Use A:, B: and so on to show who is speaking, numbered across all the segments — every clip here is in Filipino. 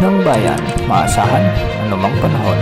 A: ng bayan, maasahan anumang panahon.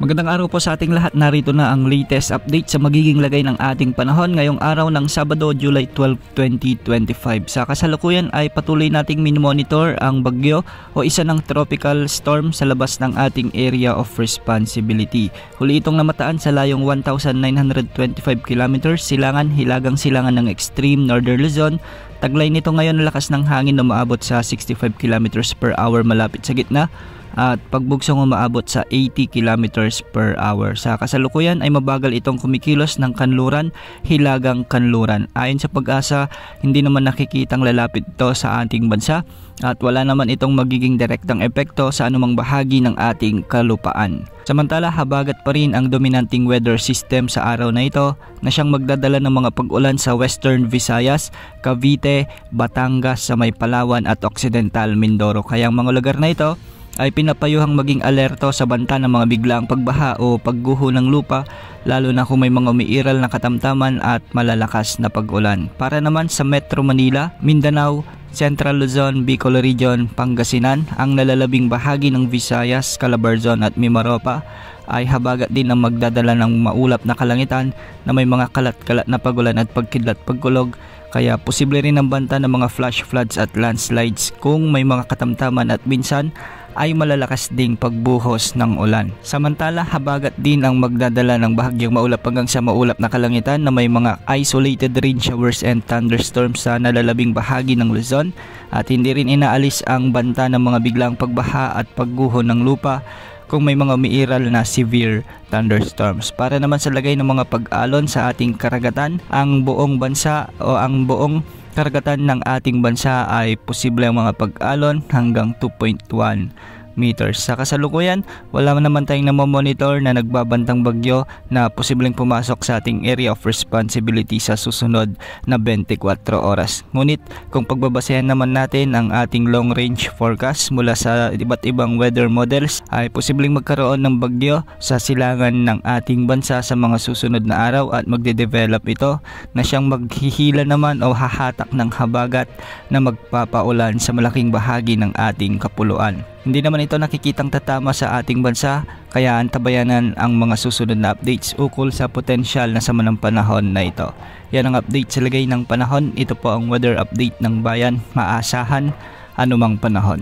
B: Magandang araw po sa ating lahat. Narito na ang latest update sa magiging lagay ng ating panahon ngayong araw ng Sabado, July 12, 2025. Sa kasalukuyan ay patuloy nating minomonitor ang bagyo o isa ng tropical storm sa labas ng ating area of responsibility. Huli itong namataan sa layong 1,925 km silangan, hilagang silangan ng extreme northern Luzon. Taglay nito ngayon na lakas ng hangin na umaabot sa 65 km per hour malapit sa gitna at pagbugsong umaabot sa 80 km per hour. Sa kasalukuyan ay mabagal itong kumikilos ng kanluran, hilagang kanluran. Ayon sa Pag-asa, hindi naman nakikitang lalapit ito sa ating bansa at wala naman itong magiging direktang epekto sa anumang bahagi ng ating kalupaan. Samantala, habagat pa rin ang dominanting weather system sa araw na ito na siyang magdadala ng mga pag-ulan sa Western Visayas, Cavite, Batangas, sa may Palawan at Occidental Mindoro. Kaya ang mga lugar na ito ay pinapayuhang maging alerto sa banta ng mga biglaang pagbaha o pagguho ng lupa, lalo na kung may mga umiiral na katamtaman at malalakas na pag-ulan. Para naman sa Metro Manila, Mindanao, Central Luzon, Bicol Region, Pangasinan, ang nalalabing bahagi ng Visayas, Calabarzon at Mimaropa ay habagat din ang magdadala ng maulap na kalangitan na may mga kalat-kalat na pagulan at pagkidlat-pagkulog. Kaya posible rin ang banta ng mga flash floods at landslides kung may mga katamtaman at minsan ay malalakas ding pagbuhos ng ulan. Samantala, habagat din ang magdadala ng bahagyang maulap hanggang sa maulap na kalangitan na may mga isolated rain showers and thunderstorms sa nalalabing bahagi ng Luzon at hindi rin inaalis ang banta ng mga biglang pagbaha at pagguho ng lupa kung may mga umiiral na severe thunderstorms. Para naman sa lagay ng mga pag-alon sa ating karagatan, ang buong bansa o ang buong karagatan ng ating bansa ay posible ang mga pag-alon hanggang 2.1 meters. Sa kasalukuyan, wala naman tayong namomonitor na nagbabantang bagyo na posibleng pumasok sa ating area of responsibility sa susunod na 24 oras. Ngunit kung pagbabasehan naman natin ang ating long range forecast mula sa iba't ibang weather models, ay posibleng magkaroon ng bagyo sa silangan ng ating bansa sa mga susunod na araw at magde-develop ito na siyang maghihila naman o hahatak ng habagat na magpapaulan sa malaking bahagi ng ating kapuluan. Hindi naman ito nakikitang tatama sa ating bansa, kaya antabayanan ang mga susunod na updates ukol sa potensyal na sama ng panahon na ito. Yan ang update sa lagay ng panahon. Ito po ang weather update ng bayan, maasahan anumang panahon.